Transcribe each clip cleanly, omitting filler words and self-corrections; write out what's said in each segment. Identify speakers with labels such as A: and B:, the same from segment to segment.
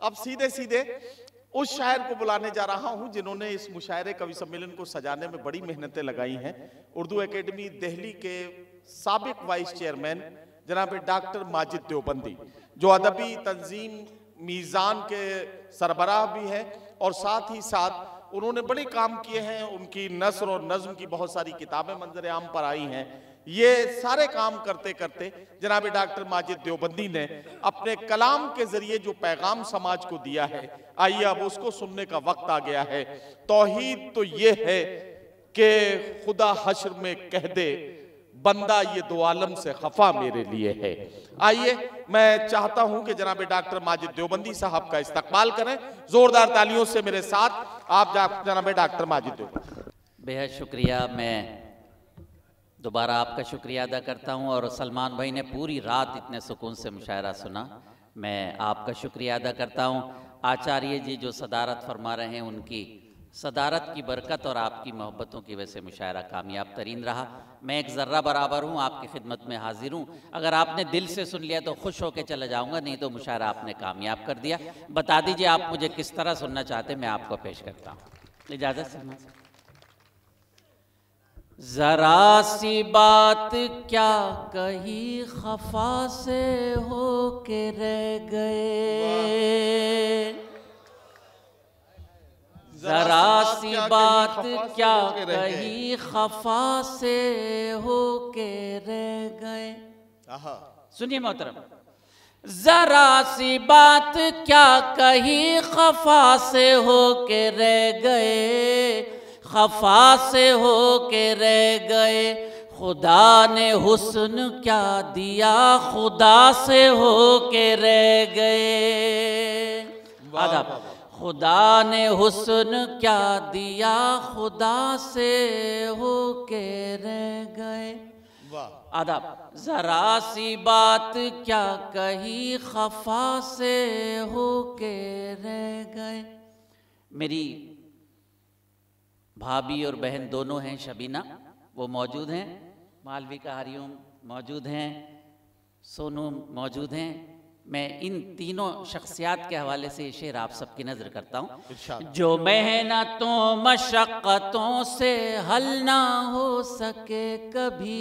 A: अब सीधे सीधे उस शायर को बुलाने जा रहा हूं जिन्होंने इस मुशायरे कवि सम्मेलन को सजाने में बड़ी मेहनतें लगाई हैं। उर्दू एकेडमी दिल्ली के साबिक वाइस चेयरमैन जनाब डॉक्टर माजिद देवबंदी, जो अदबी तंजीम मीज़ान के सरबराह भी हैं और साथ ही साथ उन्होंने बड़े काम किए हैं। उनकी नस्र और नज्म की बहुत सारी किताबें मंजर आम पर आई हैं। ये सारे काम करते करते जनाब डॉक्टर माजिद देवबंदी ने अपने कलाम के जरिए जो पैगाम समाज को दिया है, आइए अब उसको सुनने का वक्त आ गया है। तौहीद तो ये है कि खुदा हश्र में कह दे बंदा ये दो आलम से खफा मेरे लिए है। आइए मैं चाहता हूं कि जनाब डॉक्टर माजिद देवबंदी साहब का इस्तकबाल करें जोरदार तालियों से। मेरे साथ आप जनाब डॉक्टर माजिद देवबंदी।
B: बेहद शुक्रिया। मैं दोबारा आपका शुक्रिया अदा करता हूं और सलमान भाई ने पूरी रात इतने सुकून से मुशायरा सुना, मैं आपका शुक्रिया अदा करता हूं। आचार्य जी जो सदारत फरमा रहे हैं, उनकी सदारत की बरकत और आपकी मोहब्बतों की वजह से मुशायरा कामयाब तरीन रहा। मैं एक ज़र्रा बराबर हूँ, आपकी खिदमत में हाजिर हूँ। अगर आपने दिल से सुन लिया तो खुश होकर चला जाऊँगा, नहीं तो मुशायरा आपने कामयाब कर दिया। बता दीजिए आप मुझे किस तरह सुनना चाहते, मैं आपको पेश करता हूँ। इजाज़त से। जरा सी बात क्या कही खफा से हो के रह गए, जरा सी बात क्या कही खफा से हो के रह गए। सुनिए मोहतरम, जरा सी बात क्या कही खफा से हो के रह गए, खफा से हो के रह गए। खुदा ने हुस्न क्या दिया, खुदा से हो के रह गए। आदाब। खुदा ने हुस्न क्या दिया, खुदा से हो के रह गए। आदाब। जरा सी बात क्या कही खफा से हो के रह गए। मेरी भाभी और बहन दोनों हैं, शबीना वो मौजूद हैं, मालविका हरिओम मौजूद हैं, सोनू मौजूद हैं। मैं इन तीनों शख्सियात के हवाले से शेर आप सबकी नजर करता हूँ। जो मेहनतों मशक्क़तों से हल ना हो सके कभी,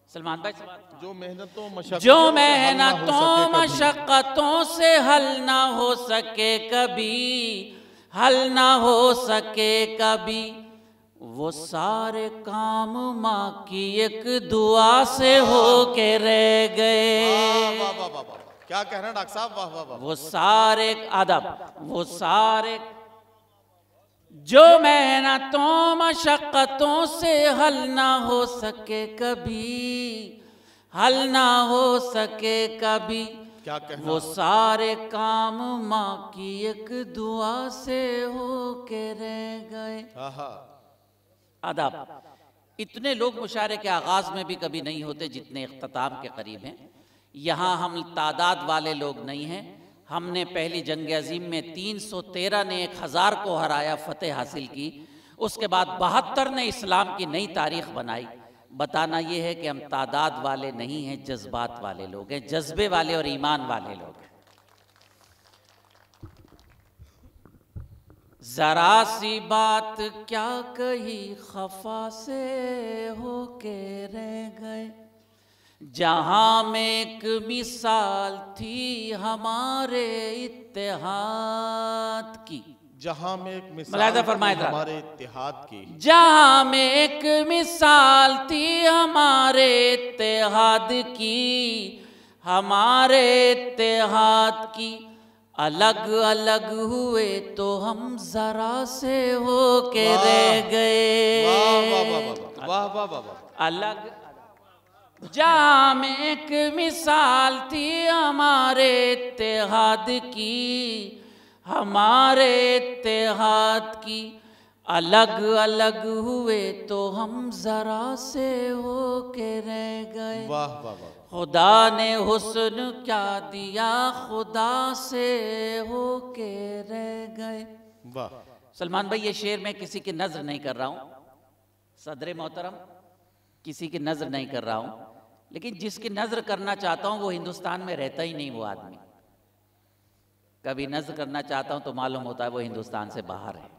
B: सलमान भाई,
A: जो मेहनतों
B: मशक्क़तों से हल ना हो सके कभी, हल ना हो सके कभी, वो सारे काम माँ की एक दुआ से हो के रह गए।
A: क्या कह रहे हैं डॉक्टर साहब, वाह वाह वाह।
B: वो सारे अदब, वो सारे जो मेहनतों मशक्क़तों से हल ना हो सके कभी, हल ना हो सके कभी,
A: क्या कहना?
B: वो सारे काम माँ की एक दुआ से हो के रह गए। आदाब। इतने लोग मुशायरे के आगाज में भी कभी नहीं होते जितने इख्तिताम के करीब हैं। यहाँ हम तादाद वाले लोग नहीं हैं। हमने पहली जंग अजीम में 313 ने 1000 को हराया, फतेह हासिल की। उसके बाद 72 ने इस्लाम की नई तारीख बनाई। बताना ये है कि हम तादाद वाले नहीं हैं, जज्बात वाले लोग हैं, जज्बे वाले और ईमान वाले लोग हैं। जरा सी बात क्या कही खफा से हो के रह गए, जहां में एक मिसाल थी हमारे इत्तेहाद की,
A: जहां में एक मिसाल हमारे इत्तेहाद की,
B: जहां में एक मिसाल थी हमारे इत्तेहाद की, हमारे इत्तेहाद की। अलग अलग हुए तो हम जरा से हो के रह गए।
A: वाह वाह वाह वाह।
B: अलग जहां में एक मिसाल थी हमारे इत्तेहाद की, हमारे इत्तेहाद की। अलग अलग हुए तो हम जरा से हो के रह गए।
A: वाह वाह वाह।
B: खुदा ने हुस्न क्या दिया, खुदा से हो के रह गए।
A: वाह।
B: सलमान भाई, ये शेर मैं किसी की नजर नहीं कर रहा हूँ, सदर मोहतरम, किसी की नजर नहीं कर रहा हूँ, लेकिन जिसकी नजर करना चाहता हूँ वो हिंदुस्तान में रहता ही नहीं वो आदमी। कभी नज़्म करना चाहता हूं तो मालूम होता है वो हिंदुस्तान से बाहर है।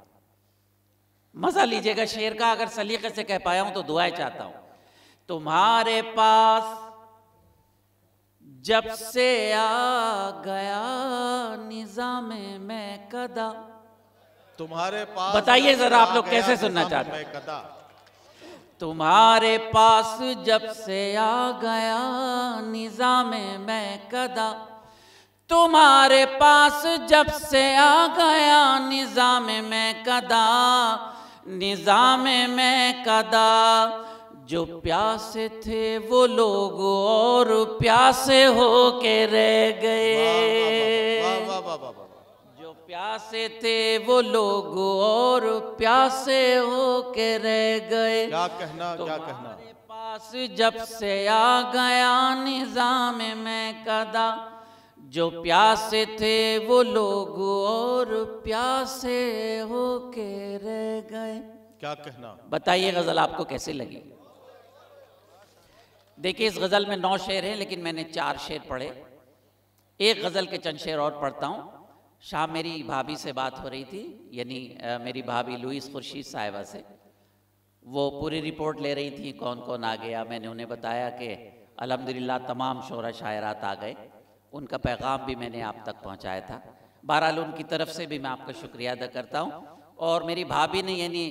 B: मजा लीजिएगा शेर का, अगर सलीके से कह पाया हूं तो दुआएं चाहता हूं। तुम्हारे पास जब से आ गया निज़ामे में कदा,
A: तुम्हारे पास
B: बताइए जरा आप लोग कैसे सुनना चाहते हैं। तुम्हारे पास जब से आ गया निज़ामे में कदा, तुम्हारे पास जब से आ गया निज़ामे में कदा, निज़ामे में कदा। जो प्यासे थे वो लोग और प्यासे हो के रह गए, जो प्यासे थे वो लोग और प्यासे हो के रह गए।
A: क्या कहना, क्या कहना।
B: तुम्हारे पास जब से आ गया निज़ाम में कदा, जो प्यासे थे वो लोग और प्यासे हो के रह गए।
A: क्या कहना।
B: बताइए गजल आपको कैसी लगी। देखिए इस गजल में 9 शेर हैं, लेकिन मैंने 4 शेर पढ़े। एक गजल के चंद शेर और पढ़ता हूँ। शाम मेरी भाभी से बात हो रही थी, यानी मेरी भाभी लुईस खुर्शीद साहिबा से। वो पूरी रिपोर्ट ले रही थी कौन कौन आ गया। मैंने उन्हें बताया कि अल्हम्दुलिल्लाह तमाम शोरा शायरात आ गए। उनका पैगाम भी मैंने आप तक पहुँचाया था। बहरहाल उनकी तरफ से भी मैं आपका शुक्रिया अदा करता हूँ। और मेरी भाभी ने यानी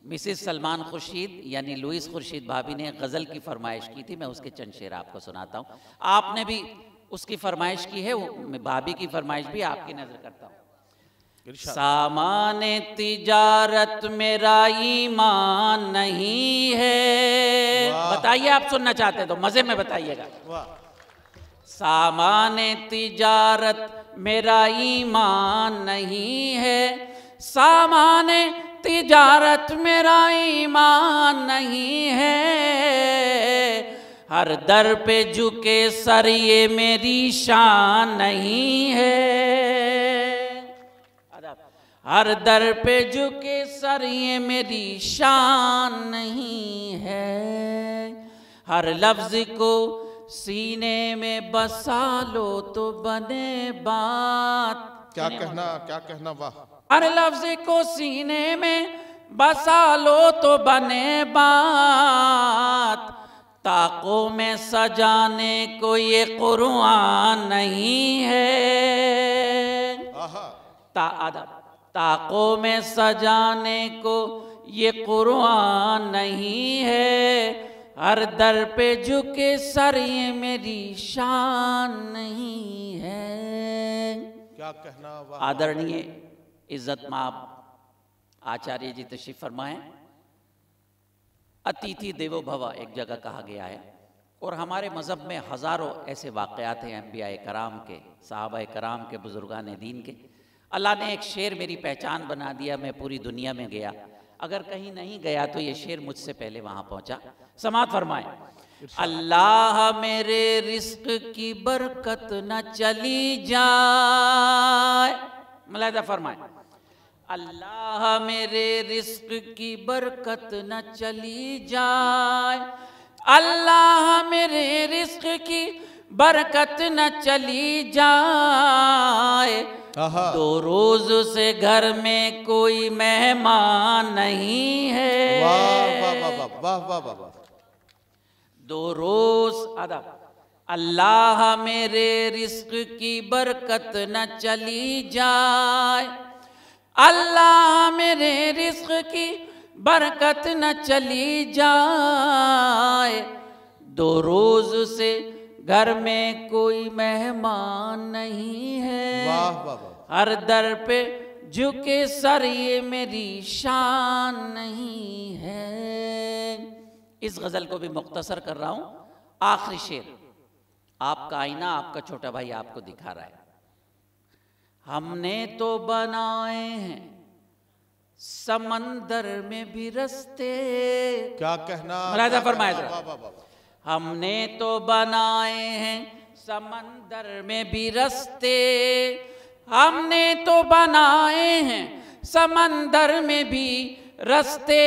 B: मिसिस सलमान खुर्शीद यानी लुईस खुर्शीद भाभी ने गज़ल की फरमाइश की थी। मैं उसके चंद शेर आपको सुनाता हूँ। आपने भी उसकी फरमाइश की है, भाभी की फरमाइश भी आपकी नजर करता हूँ। सामान तिजारत मेरा ईमान नहीं है। बताइए आप सुनना चाहते हैं तो मजे में बताइएगा। सामान तिजारत मेरा ईमान नहीं है, सामान तिजारत मेरा ईमान नहीं है। हर दर पे झुके सर ये मेरी शान नहीं है। हर दर पे झुके सर ये मेरी शान नहीं है। हर लफ्ज को सीने में बसा लो तो बने बात।
A: क्या कहना, क्या कहना। वाह।
B: हर लफ्ज को सीने में बसा लो तो बने बात। ताकों में सजाने को ये कुरान नहीं है। ताकों में सजाने को ये कुरान नहीं है। हर दर पे झुके सर ये मेरी शान नहीं है।
A: क्या कहना।
B: आदरणीय इज्जत माब आचार्य जी तशरीफ फरमाएं। अतिथि देवो भव एक जगह कहा गया है, और हमारे मज़हब में हज़ारों ऐसे वाक़यात हैं अंबिया कराम के, सहाबा कराम के, बुजुर्गान दीन के। अल्लाह ने एक शेर मेरी पहचान बना दिया। मैं पूरी दुनिया में गया, अगर कहीं नहीं गया तो ये शेर मुझसे पहले वहाँ पहुँचा। समात फरमाएं। अल्लाह मेरे रिस्क की बरकत न चली जाए। मुलाहिज़ा फरमाएं। अल्लाह मेरे रिस्क की बरकत न चली जाए। अल्लाह मेरे रिस्क की बरकत न चली जाए। 2 रोज से घर में कोई मेहमान नहीं है।
A: वाह वाह वाह वाह वाह वाह।
B: 2 रोज अदब। अल्लाह मेरे रिस्क की बरकत न चली जाए। अल्लाह मेरे रिस्क की बरकत न चली जाए। 2 रोज से घर में कोई मेहमान नहीं है।
A: वाह वाह वाह।
B: हर दर पे झुके सर ये मेरी शान नहीं है। इस गजल को भी मुख्तसर कर रहा हूं। आखिरी शेर। आपका आईना आपका छोटा भाई आपको दिखा रहा है। हमने तो बनाए हैं समंदर में भी रस्ते।
A: क्या कहना।
B: मुलाहिज़ा फरमाए। हमने तो बनाए हैं समंदर में भी रस्ते। हमने तो बनाए हैं समंदर में भी रस्ते।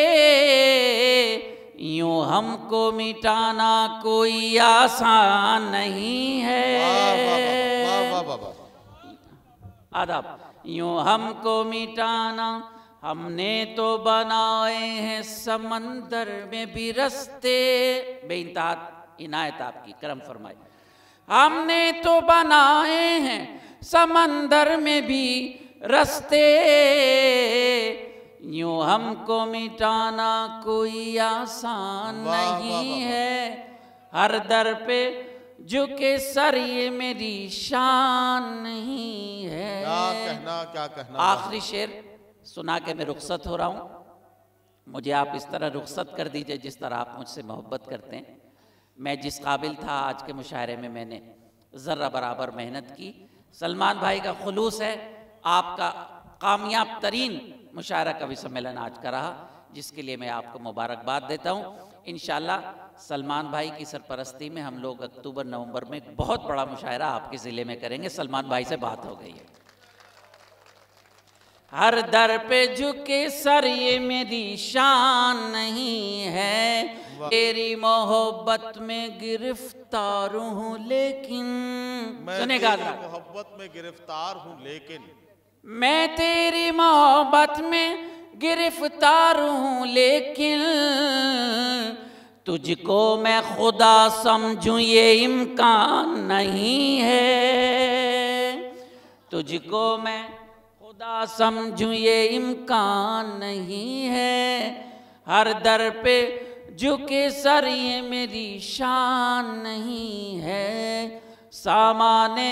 B: यूं हमको मिटाना कोई आसान नहीं है। आदाब। यूं हमको मिटाना, हमने तो बनाए हैं समंदर में भी रस्ते। बेइंतहा इनायत आपकी, करम फरमाए। हमने तो बनाए हैं समंदर में भी रस्ते, यूं हमको मिटाना कोई आसान नहीं है। हर दर पे झुके सर ये मेरी शान नहीं है।
A: क्या कहना।
B: आखिरी शेर सुना के मैं रुखसत हो रहा हूँ। मुझे आप इस तरह रुखसत कर दीजिए जिस तरह आप मुझसे मोहब्बत करते हैं। मैं जिस काबिल था आज के मुशायरे में मैंने ज़र्रा बराबर मेहनत की। सलमान भाई का खुलूस है, आपका कामयाब तरीन मुशायरा कवि सम्मेलन आज का रहा, जिसके लिए मैं आपको मुबारकबाद देता हूँ। इंशाल्लाह सलमान भाई की सरपरस्ती में हम लोग अक्टूबर नवंबर में एक बहुत बड़ा मुशायरा आपके ज़िले में करेंगे। सलमान भाई से बात हो गई है। हर दर पे झुके सर ये मेरी शान नहीं है। तेरी मोहब्बत में गिरफ्तार हूँ लेकिन, सुनेगा
A: मोहब्बत में गिरफ्तार हूँ लेकिन,
B: मैं तेरी मोहब्बत में गिरफ्तार हूँ लेकिन, तुझको मैं खुदा समझूं ये इम्कान नहीं है। तुझको मैं खुदा समझूं ये इम्कान नहीं है। हर दर पे झुके सर ये मेरी शान नहीं है। सामाने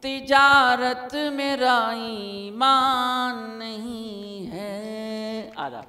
B: तिजारत मेरा ईमान नहीं है। आदा।